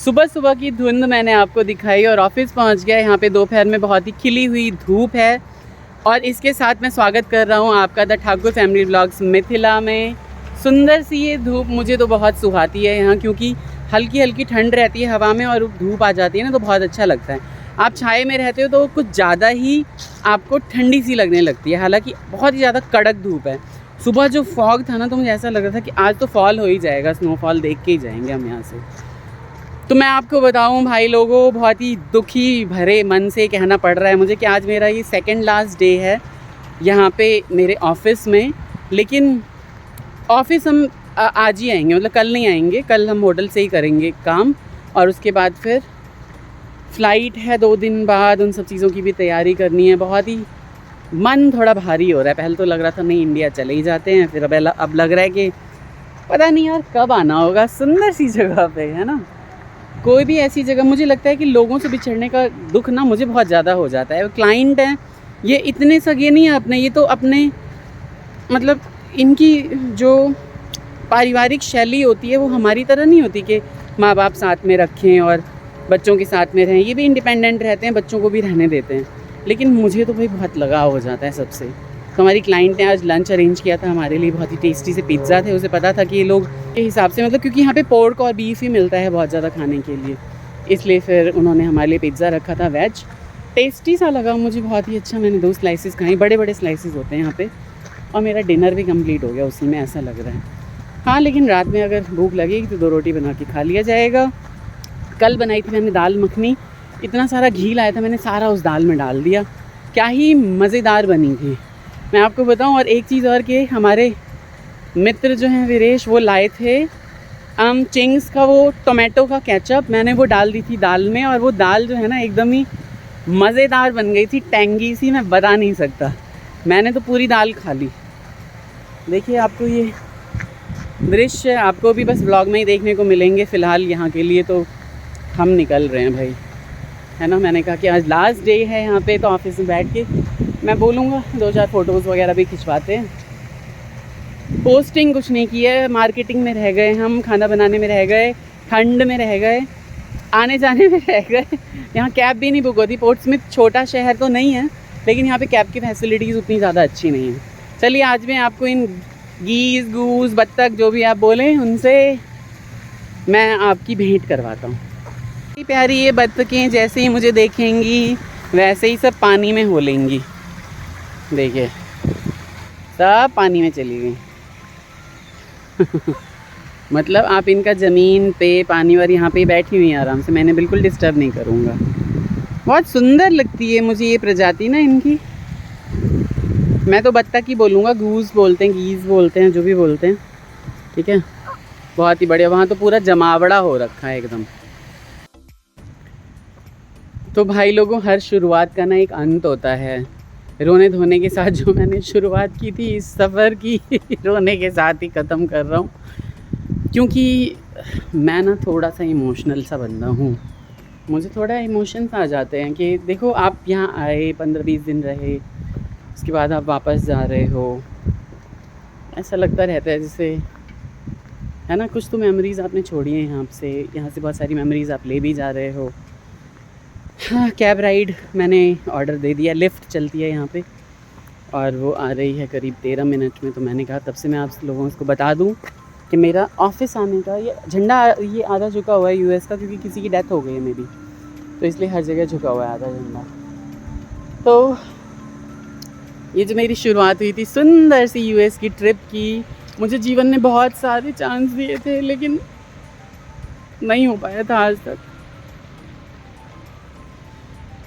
सुबह सुबह की धुंध मैंने आपको दिखाई और ऑफिस पहुंच गया। यहाँ पे दोपहर में बहुत ही खिली हुई धूप है और इसके साथ मैं स्वागत कर रहा हूँ आपका the Thakur family vlogs Mithila में। सुंदर सी ये धूप मुझे तो बहुत सुहाती है यहाँ, क्योंकि हल्की हल्की ठंड रहती है हवा में और धूप आ जाती है ना, तो बहुत अच्छा लगता है। आप छाए में रहते हो तो कुछ ज़्यादा ही आपको ठंडी सी लगने लगती है, हालांकि बहुत ही ज़्यादा कड़क धूप है। सुबह जो फॉग था ना, तो मुझे ऐसा लग रहा था कि आज तो फॉल हो ही जाएगा, स्नोफॉल देख के ही जाएंगे हम यहाँ से। तो मैं आपको बताऊं भाई लोगों, बहुत ही दुखी भरे मन से कहना पड़ रहा है मुझे कि आज मेरा ये सेकंड लास्ट डे है यहाँ पे मेरे ऑफ़िस में। लेकिन ऑफ़िस हम आज ही आएंगे, मतलब कल नहीं आएंगे। कल हम होटल से ही करेंगे काम और उसके बाद फिर फ़्लाइट है 2 दिन बाद, उन सब चीज़ों की भी तैयारी करनी है। बहुत ही मन थोड़ा भारी हो रहा है। पहले तो लग रहा था नहीं इंडिया चले ही जाते हैं, फिर अब लग रहा है कि पता नहीं यार कब आना होगा। सुंदर सी जगह पे है ना, कोई भी ऐसी जगह। मुझे लगता है कि लोगों से बिछड़ने का दुख ना मुझे बहुत ज़्यादा हो जाता है। क्लाइंट हैं, ये इतने सगे नहीं हैं अपने, ये तो अपने मतलब इनकी जो पारिवारिक शैली होती है वो हमारी तरह नहीं होती कि माँ बाप साथ में रखें और बच्चों के साथ में रहें। ये भी इंडिपेंडेंट रहते हैं, बच्चों को भी रहने देते हैं। लेकिन मुझे तो भाई बहुत लगाव हो जाता है सबसे। तो हमारी क्लाइंट ने आज लंच अरेंज किया था हमारे लिए, बहुत ही टेस्टी से पिज़्ज़ा थे। उसे पता था कि ये लोग के हिसाब से, मतलब क्योंकि यहाँ पे पोर्क और बीफ ही मिलता है बहुत ज़्यादा खाने के लिए, इसलिए फिर उन्होंने हमारे लिए पिज़्ज़ा रखा था वेज। टेस्टी सा लगा मुझे, बहुत ही अच्छा। मैंने 2 स्लाइसेस खाई, बड़े बड़े स्लाइसेस होते हैं यहाँ पे, और मेरा डिनर भी कंप्लीट हो गया उसी में, ऐसा लग रहा है। हाँ, लेकिन रात में अगर भूख लगेगी तो 2 रोटी बना के खा लिया जाएगा। कल बनाई थी मैंने दाल मखनी, इतना सारा घी लाया था मैंने, सारा उस दाल में डाल दिया। क्या ही मज़ेदार बनी थी मैं आपको बताऊं। और एक चीज़ और कि हमारे मित्र जो हैं वीरेश, वो लाए थे चिंग्स का वो टोमेटो का केचप। मैंने वो डाल दी थी दाल में, और वो दाल जो है ना एकदम ही मज़ेदार बन गई थी, टैंगी सी, मैं बता नहीं सकता। मैंने तो पूरी दाल खा ली। देखिए आपको ये दृश्य आपको भी बस ब्लॉग में ही देखने को मिलेंगे फ़िलहाल यहाँ के लिए। तो हम निकल रहे हैं भाई, है ना। मैंने कहा कि आज लास्ट डे है यहाँ पे, तो ऑफिस में बैठ के मैं बोलूँगा 2-4 फ़ोटोज़ वगैरह भी खिंचवाते हैं। पोस्टिंग कुछ नहीं की है, मार्केटिंग में रह गए हम, खाना बनाने में रह गए, ठंड में रह गए, आने जाने में रह गए। यहाँ कैब भी नहीं बुक होती। पोर्ट्समिथ छोटा शहर तो नहीं है, लेकिन यहाँ पे कैब की फैसिलिटीज़ उतनी ज़्यादा अच्छी नहीं है। चलिए आज मैं आपको इन गीज़ गूज़ बत्तख जो भी आप बोलें, उनसे मैं आपकी भेंट करवाता हूँ। प्यारी ये बत्तखें जैसे ही मुझे देखेंगी वैसे ही सब पानी में हो लेंगी। देखिए सब पानी में चली गई। मतलब आप इनका ज़मीन पे पानी और यहाँ पे बैठी हुई हैं आराम से, मैंने बिल्कुल डिस्टर्ब नहीं करूँगा। बहुत सुंदर लगती है मुझे ये प्रजाति ना इनकी। मैं तो बत्तख ही बोलूँगा, गूज़ बोलते हैं, गीज़ बोलते हैं, जो भी बोलते हैं, ठीक है। बहुत ही बढ़िया। वहाँ तो पूरा जमावड़ा हो रखा है एकदम। तो भाई लोगों, हर शुरुआत का ना एक अंत होता है। रोने धोने के साथ जो मैंने शुरुआत की थी इस सफ़र की, रोने के साथ ही ख़त्म कर रहा हूँ, क्योंकि मैं ना थोड़ा सा इमोशनल सा बंदा हूँ। मुझे थोड़ा इमोशंस आ जाते हैं कि देखो आप यहाँ आए, 15-20 दिन रहे, उसके बाद आप वापस जा रहे हो। ऐसा लगता रहता है जैसे, है ना, कुछ तो मेमोरीज़ आपने छोड़ी हैं यहाँ से बहुत सारी मेमोरीज़ आप ले भी जा रहे हो। हाँ, कैब राइड मैंने ऑर्डर दे दिया, लिफ्ट चलती है यहाँ पे और वो आ रही है करीब 13 मिनट में। तो मैंने कहा तब से मैं आप लोगों को बता दूँ कि मेरा ऑफिस आने का ये झंडा ये आधा झुका हुआ है यूएस का, क्योंकि किसी की डेथ हो गई है मेरी, तो इसलिए हर जगह झुका हुआ है आधा झंडा। तो ये जो मेरी शुरुआत हुई थी सुंदर सी यूएस की ट्रिप की, मुझे जीवन ने बहुत सारे चांस दिए थे लेकिन नहीं हो पाया था आज तक।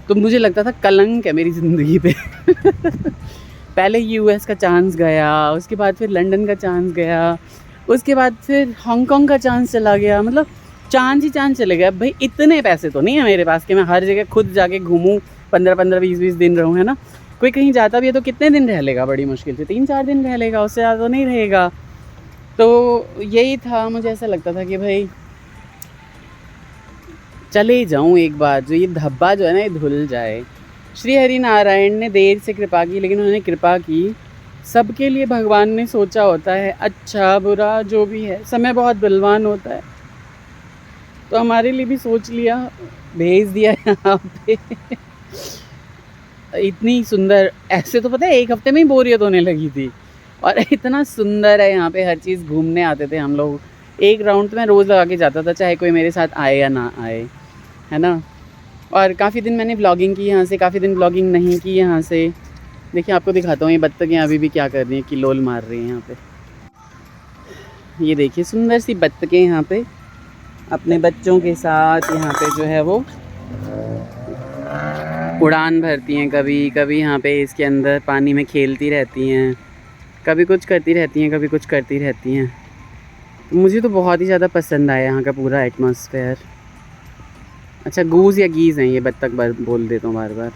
तो मुझे लगता था कलंक है मेरी ज़िंदगी पे। पहले यूएस का चांस गया, उसके बाद फिर लंदन का चांस गया, उसके बाद फिर हांगकांग का चांस चला गया। मतलब चांस ही चांस चले गए। भाई इतने पैसे तो नहीं है मेरे पास कि मैं हर जगह खुद जाके घूमूं, 15-15, 20-20 दिन रहूं, है ना। कोई कहीं जाता भी है तो कितने दिन रह लेगा, बड़ी मुश्किल से 3-4 दिन रह लेगा, उससे ज़्यादा तो नहीं रहेगा। तो यही था, मुझे ऐसा लगता था कि भाई चले जाऊं एक बार, जो ये धब्बा जो है ना ये धुल जाए। श्री हरि नारायण ने देर से कृपा की, लेकिन उन्होंने कृपा की। सबके लिए भगवान ने सोचा होता है, अच्छा बुरा जो भी है, समय बहुत बलवान होता है। तो हमारे लिए भी सोच लिया, भेज दिया यहाँ पे। इतनी सुंदर, ऐसे तो पता है 1 हफ्ते में ही बोरियत होने लगी थी, और इतना सुंदर है यहाँ पे हर चीज़। घूमने आते थे हम लोग, 1 राउंड तो मैं रोज़ लगा के जाता था, चाहे कोई मेरे साथ आए या ना आए, है ना। और काफ़ी दिन मैंने व्लॉगिंग की यहाँ से, काफ़ी दिन व्लॉगिंग नहीं की यहाँ से। देखिए आपको दिखाता हूँ, ये बत्तखें अभी भी क्या कर रही हैं, किलोल मार रही हैं यहाँ पे। ये देखिए सुंदर सी बत्तखें यहाँ पे अपने बच्चों के साथ यहाँ पे जो है वो उड़ान भरती हैं। कभी कभी यहाँ पे इसके अंदर पानी में खेलती रहती हैं, कभी कुछ करती रहती हैं, कभी कुछ करती रहती हैं। मुझे तो बहुत ही ज़्यादा पसंद आया यहाँ का पूरा एटमॉस्फेयर। अच्छा गूज़ या गीज़ हैं ये, बत्तख बोल देता हूँ बार बार,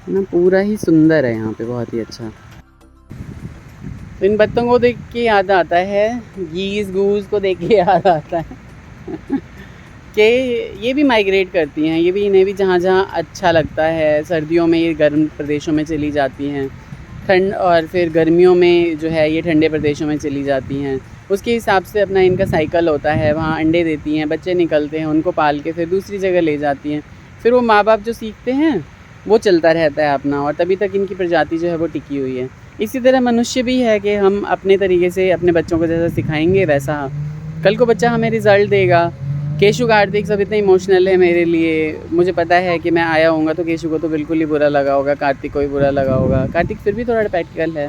है ना। पूरा ही सुंदर है यहाँ पे, बहुत ही अच्छा। तो इन बत्तखों को देख के याद आता है, गीज़ गूज़ को देख के याद आता है कि ये भी माइग्रेट करती हैं, ये भी, इन्हें भी जहाँ जहाँ अच्छा लगता है। सर्दियों में ये गर्म प्रदेशों में चली जाती हैं, ठंड, और फिर गर्मियों में जो है ये ठंडे प्रदेशों में चली जाती हैं। उसके हिसाब से अपना इनका साइकिल होता है, वहाँ अंडे देती हैं, बच्चे निकलते हैं, उनको पाल के फिर दूसरी जगह ले जाती हैं। फिर वो माँ बाप जो सीखते हैं वो चलता रहता है अपना, और तभी तक इनकी प्रजाति जो है वो टिकी हुई है। इसी तरह मनुष्य भी है कि हम अपने तरीके से अपने बच्चों को जैसा सिखाएंगे वैसा कल को बच्चा हमें रिज़ल्ट देगा। केशु कार्तिक सब इतने इमोशनल है मेरे लिए, मुझे पता है कि मैं आया होऊंगा तो केशु को तो बिल्कुल ही बुरा लगा होगा, कार्तिक को ही बुरा लगा होगा। कार्तिक फिर भी थोड़ा प्रैक्टिकल है,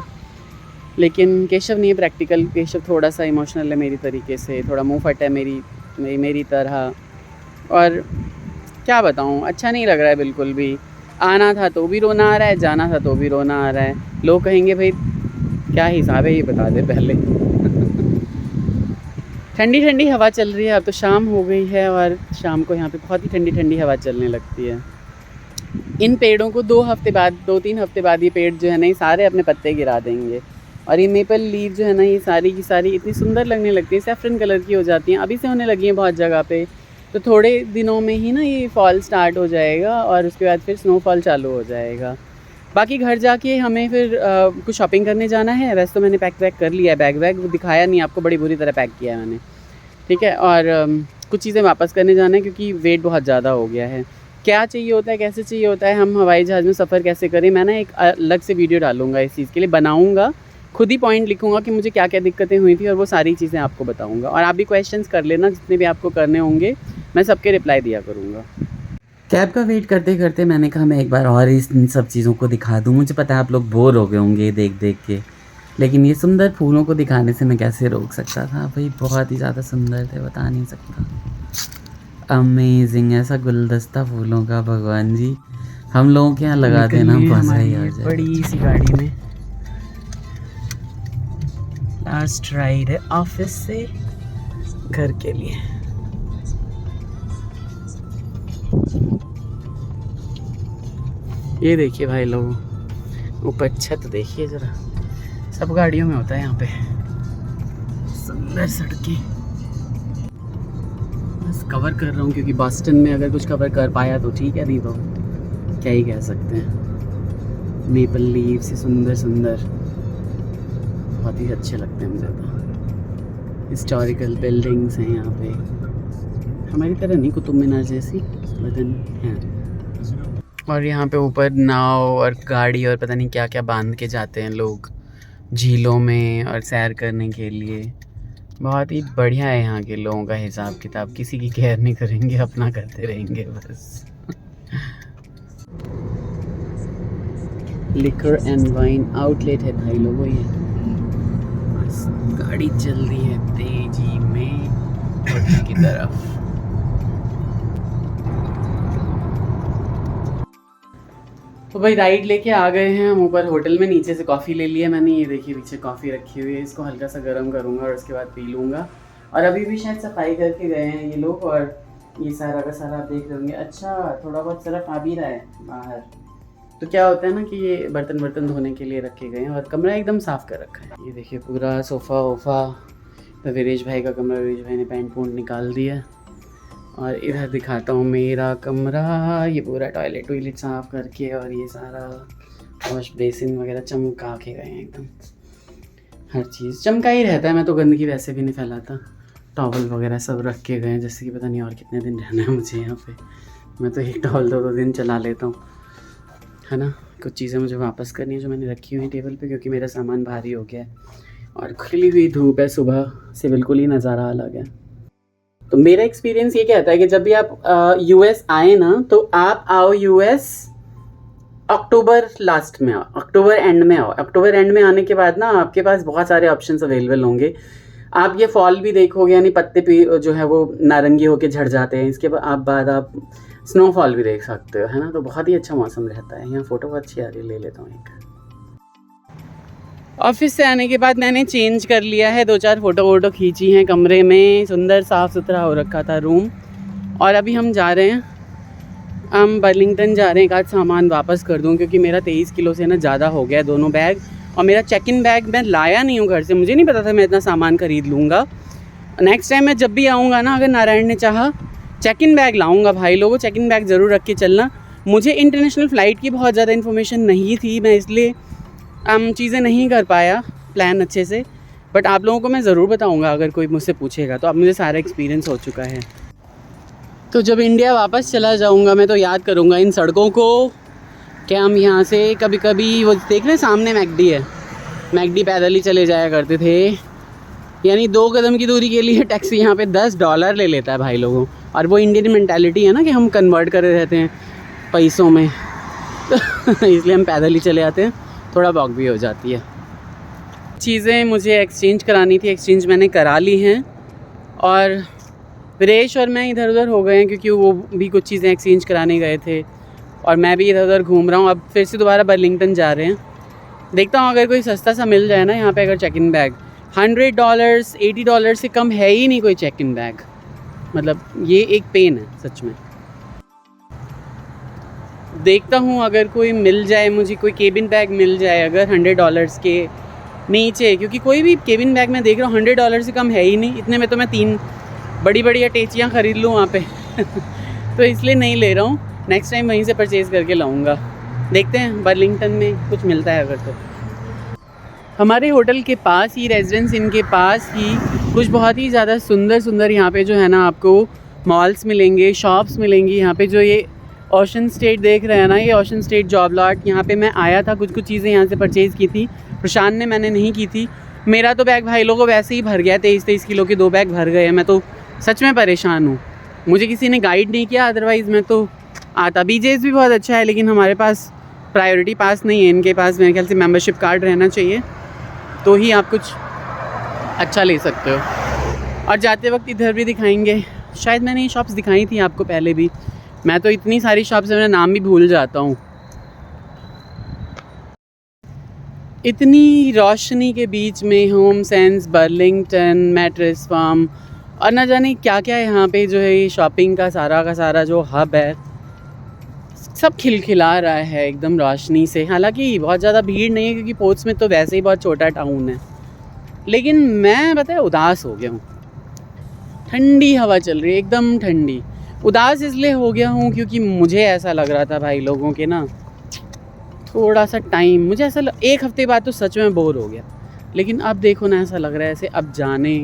लेकिन केशव नहीं है प्रैक्टिकल। केशव थोड़ा सा इमोशनल है मेरी तरीके से, थोड़ा मुँह फट है मेरी तरह। और क्या बताऊँ, अच्छा नहीं लग रहा है बिल्कुल भी। आना था तो भी रोना आ रहा है, जाना था तो भी रोना आ रहा है। लोग कहेंगे भाई क्या हिसाब है ये बता दे पहले। ठंडी ठंडी हवा चल रही है, अब तो शाम हो गई है और शाम को यहाँ पे बहुत ही ठंडी ठंडी हवा चलने लगती है। इन पेड़ों को 2-3 हफ्ते बाद ये पेड़ जो है ना ये सारे अपने पत्ते गिरा देंगे, और ये मेपल लीव जो है ना ये सारी की सारी इतनी सुंदर लगने लगती है, सैफरन कलर की हो जाती हैं। अभी से होने लगी हैं बहुत जगह पे, तो थोड़े दिनों में ही ना ये फॉल स्टार्ट हो जाएगा, और उसके बाद फिर स्नोफॉल चालू हो जाएगा। बाकी घर जाके हमें फिर कुछ शॉपिंग करने जाना है। वैसे तो मैंने पैक कर लिया है, बैग वैग दिखाया नहीं आपको, बड़ी बुरी तरह पैक किया है मैंने, ठीक है। और कुछ चीज़ें वापस करने जाना है क्योंकि वेट बहुत ज़्यादा हो गया है। क्या चाहिए होता है, कैसे चाहिए होता है, हम हवाई जहाज़ में सफ़र कैसे करें, मैं ना एक अलग से वीडियो डालूँगा इस चीज़ के लिए, बनाऊँगा खुद ही, पॉइंट लिखूँगा कि मुझे क्या क्या दिक्कतें हुई थी, और वो सारी चीज़ें आपको बताऊँगा। और आप भी क्वेश्चंस कर लेना, जितने भी आपको करने होंगे मैं सबके रिप्लाई दिया करूँगा। कैब का वेट करते करते मैंने कहा मैं एक बार और इन सब चीज़ों को दिखा दूँ। मुझे पता है आप लोग बोर हो गए होंगे देख देख के, लेकिन ये सुंदर फूलों को दिखाने से मैं कैसे रोक सकता था भाई। बहुत ही ज़्यादा सुंदर थे, बता नहीं सकता। अमेजिंग, ऐसा गुलदस्ता फूलों का, भगवान जी हम लोगों के यहाँ लगा देना, मज़ा ही आ जाए। बड़ी सी गाड़ी में लास्ट राइड है ऑफिस से घर के लिए। ये देखिए भाई लोग, ऊपर छत देखिए ज़रा, सब गाड़ियों में होता है यहाँ पे। सुंदर सड़कें, बस कवर कर रहा हूँ क्योंकि बॉस्टन में अगर कुछ कवर कर पाया तो ठीक है, नहीं तो क्या ही कह सकते हैं। मेपल लीव से सुंदर सुंदर, बहुत ही अच्छे लगते हैं मुझे तो। हिस्टोरिकल बिल्डिंग्स हैं यहाँ पे, हमारी तरह नहीं कुतुब मीनार जैसी, लेकिन हैं। और यहाँ पे ऊपर नाव और गाड़ी और पता नहीं क्या क्या बांध के जाते हैं लोग झीलों में और सैर करने के लिए। बहुत ही बढ़िया है यहाँ के लोगों का हिसाब किताब, किसी की केयर नहीं करेंगे, अपना करते रहेंगे बस। लिकर एंड वाइन आउटलेट है भाई लोगों ये। बस गाड़ी चल रही है तेजी में होटल की तरफ। तो भाई राइड लेके आ गए हैं हम ऊपर होटल में। नीचे से कॉफ़ी ले लिया मैंने, ये देखिए पीछे कॉफ़ी रखी हुई है, इसको हल्का सा गर्म करूँगा और उसके बाद पी लूँगा। और अभी भी शायद सफाई करके गए हैं ये लोग, और ये सारा का सारा आप देख रहे होंगे। अच्छा थोड़ा बहुत सरफ आ भी रहा है बाहर, तो क्या होता है ना कि ये बर्तन धोने के लिए रखे गए हैं, और कमरा एकदम साफ़ कर रखा है। ये देखिए पूरा सोफ़ा वोफ़ा, तो वीरेश भाई का कमरा, वीरेश भाई ने पैंट पूंट निकाल दिया। और इधर दिखाता हूँ मेरा कमरा, ये पूरा टॉयलेट साफ़ करके, और ये सारा वॉश बेसिन वगैरह चमका के गए हैं एकदम। हर चीज़ चमका ही रहता है, मैं तो गंदगी वैसे भी नहीं फैलाता। टॉवल वगैरह सब रख के गए, जैसे कि पता नहीं और कितने दिन रहना है मुझे यहाँ पे। मैं तो एक टॉवल 2 दिन चला लेता हूँ, है ना। कुछ चीज़ें मुझे वापस करनी है जो मैंने रखी हुई टेबल पे, क्योंकि मेरा सामान भारी हो गया है और खिली हुई धूप है, सुबह से बिल्कुल ही नज़ारा अलग है। तो मेरा एक्सपीरियंस ये कहता है कि जब भी आप यूएस आए ना, तो आप आओ यूएस अक्टूबर लास्ट में आओ, अक्टूबर एंड में आओ। अक्टूबर एंड में आने के बाद ना आपके पास बहुत सारे ऑप्शंस अवेलेबल होंगे। आप ये फॉल भी देखोगे, यानी पत्ते पे जो है वो नारंगी होके झड़ जाते हैं। इसके बाद आप स्नोफॉल भी देख सकते हो, है ना। तो बहुत ही अच्छा मौसम रहता है यहाँ। फ़ोटो अच्छी आ रही है, ले लेता हूँ एक। ऑफिस से आने के बाद मैंने चेंज कर लिया है, 2-4 फ़ोटो वोटो खींची हैं कमरे में। सुंदर साफ़ सुथरा हो रखा था रूम। और अभी हम जा रहे हैं, हम बर्लिंगटन जा रहे हैं। एक आध सामान वापस कर दूँ, क्योंकि मेरा 23 किलो से ना ज़्यादा हो गया दोनों बैग। और मेरा चेक इन बैग मैं लाया नहीं हूँ घर से, मुझे नहीं पता था मैं इतना सामान ख़रीद लूँगा। नेक्स्ट टाइम मैं जब भी आऊँगा ना, अगर नारायण ने चाहा, चेक इन बैग लाऊँगा। भाई लोगों, चेक इन बैग ज़रूर रख के चलना। मुझे इंटरनेशनल फ़्लाइट की बहुत ज़्यादा इन्फॉर्मेशन नहीं थी, मैं इसलिए चीज़ें नहीं कर पाया प्लान अच्छे से। बट आप लोगों को मैं ज़रूर बताऊँगा अगर कोई मुझसे पूछेगा तो। अब मुझे सारा एक्सपीरियंस हो चुका है। तो जब इंडिया वापस चला जाऊँगा मैं तो याद करूँगा इन सड़कों को, कि हम यहाँ से कभी कभी वो देख रहे हैं सामने मैकडी है, मैकडी पैदल ही चले जाया करते थे। यानी 2 कदम की दूरी के लिए टैक्सी यहाँ पे $10 ले लेता है भाई लोगों। और वो इंडियन मेंटालिटी है ना कि हम कन्वर्ट करे रहते हैं पैसों में तो इसलिए हम पैदल ही चले आते हैं, थोड़ा वॉक भी हो जाती है। चीज़ें मुझे एक्सचेंज करानी थी, एक्सचेंज मैंने करा ली हैं। और वीरेश और मैं इधर उधर हो गए हैं, क्योंकि वो भी कुछ चीज़ें एक्सचेंज कराने गए थे और मैं भी इधर उधर घूम रहा हूँ। अब फिर से दोबारा बर्लिंगटन जा रहे हैं। देखता हूँ अगर कोई सस्ता सा मिल जाए ना यहाँ पे। अगर चेक इन बैग $100 $80 से कम है ही नहीं कोई चेक इन बैग। मतलब ये एक पेन है सच में। देखता हूँ अगर कोई मिल जाए मुझे, कोई केबिन बैग मिल जाए अगर $100 के नीचे, क्योंकि कोई भी केबिन बैग मैं देख रहा हूँ $100 से कम है ही नहीं। इतने में तो मैं 3 बड़ी बड़ी अटैचियाँ ख़रीद लूँ वहाँ पे तो इसलिए नहीं ले रहा हूँ। नेक्स्ट टाइम वहीं से परचेज़ करके लाऊँगा। देखते हैं बर्लिंगटन में कुछ मिलता है अगर तो। हमारे होटल के पास ही, रेजिडेंस इन के पास ही कुछ बहुत ही ज़्यादा सुंदर सुंदर यहाँ पे जो है ना आपको मॉल्स मिलेंगे, शॉप्स मिलेंगी। यहाँ पे जो ये ओशन स्टेट देख रहे हैं ना, ये ओशन स्टेट जॉब लॉट, यहाँ पे मैं आया था, कुछ चीज़ें यहाँ से परचेज़ की थी। प्रशांत ने, मैंने नहीं की थी। मेरा तो बैग भाई लोगों वैसे ही भर गया, 23 किलो के 2 बैग भर गए। मैं तो सच में परेशान हूँ, मुझे किसी ने गाइड नहीं किया, अदरवाइज़ मैं तो आता। BJ's भी बहुत अच्छा है, लेकिन हमारे पास प्रायोरिटी पास नहीं है। इनके पास मेरे ख्याल से मेंबरशिप कार्ड रहना चाहिए, तो ही आप कुछ अच्छा ले सकते हो। और जाते वक्त इधर भी दिखाएंगे, शायद मैंने ये शॉप्स दिखाई थी आपको पहले भी। मैं तो इतनी सारी शॉप्स मेरा नाम भी भूल जाता हूँ। इतनी रोशनी के बीच में HomeSense, Burlington, Mattress Firm और ना जाने क्या क्या यहाँ पे जो है ये शॉपिंग का सारा जो हब है, सब खिलखिला रहा है एकदम रोशनी से। हालांकि बहुत ज़्यादा भीड़ नहीं है, क्योंकि पोर्ट्सस्मिथ में तो वैसे ही बहुत छोटा टाउन है। लेकिन मैं पता है उदास हो गया हूँ। ठंडी हवा चल रही है, एकदम ठंडी। उदास इसलिए हो गया हूँ क्योंकि मुझे ऐसा लग रहा था भाई लोगों के ना थोड़ा सा टाइम, मुझे ऐसा 1 हफ्ते बाद तो सच में बोर हो गया। लेकिन अब देखो ना, ऐसा लग रहा है ऐसे अब जाने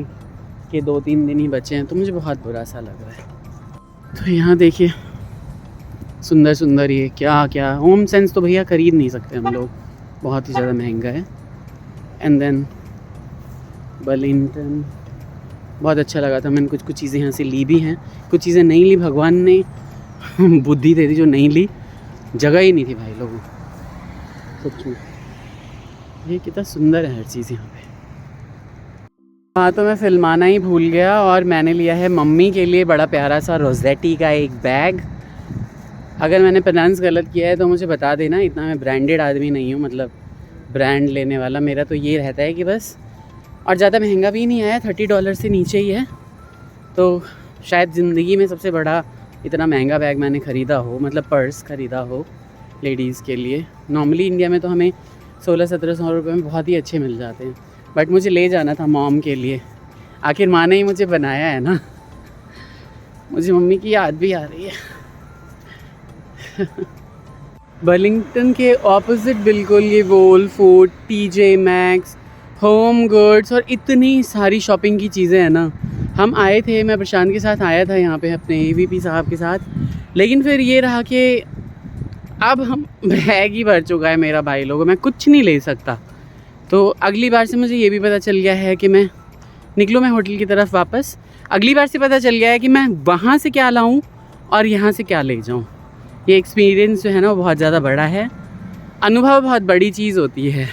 के 2-3 दिन ही बचे हैं, तो मुझे बहुत बुरा सा लग रहा है। तो यहाँ देखिए सुंदर सुंदर ये क्या होम सेंस तो भैया ख़रीद नहीं सकते हम लोग, बहुत ही ज़्यादा महंगा है। एंड देन बर्लिंगटन बहुत अच्छा लगा था। मैंने कुछ चीज़ें यहाँ से ली भी हैं, कुछ चीज़ें नहीं ली। भगवान ने बुद्धि दे दी जो नहीं ली, जगह ही नहीं थी भाई लोगों, सच में। ये कितना सुंदर है हर चीज़ यहाँ पे। हाँ, तो मैं फिल्माना ही भूल गया और मैंने लिया है मम्मी के लिए बड़ा प्यारा सा रोजेटी का एक बैग। अगर मैंने प्रोनाउंस गलत किया है तो मुझे बता देना, इतना मैं ब्रांडेड आदमी नहीं हूँ, मतलब ब्रांड लेने वाला। मेरा तो ये रहता है कि बस, और ज़्यादा महंगा भी नहीं आया, $30 से नीचे ही है। तो शायद ज़िंदगी में सबसे बड़ा इतना महंगा बैग मैंने ख़रीदा हो, मतलब पर्स ख़रीदा हो लेडीज़ के लिए। नॉर्मली इंडिया में तो हमें 1600-1700 रुपये में बहुत ही अच्छे मिल जाते हैं, बट मुझे ले जाना था मॉम के लिए। आखिर माँ ने ही मुझे बनाया है ना, मुझे मम्मी की याद भी आ रही है। बर्लिंगटन के ऑपोजिट बिल्कुल ये Whole Food, TJ Maxx, Home Goods और इतनी सारी शॉपिंग की चीज़ें हैं ना। हम आए थे, मैं प्रशांत के साथ आया था यहाँ पे अपने AVP साहब के साथ, लेकिन फिर ये रहा कि अब हम बैग ही भर चुका है मेरा भाई लोगों, मैं कुछ नहीं ले सकता। तो अगली बार से मुझे ये भी पता चल गया है कि मैं निकलूँ मैं होटल की तरफ वापस, अगली बार से पता चल गया है कि मैं वहाँ से क्या लाऊँ और यहाँ से क्या ले जाऊँ। ये एक्सपीरियंस जो है ना वो बहुत ज़्यादा बड़ा है, अनुभव बहुत बड़ी चीज़ होती है।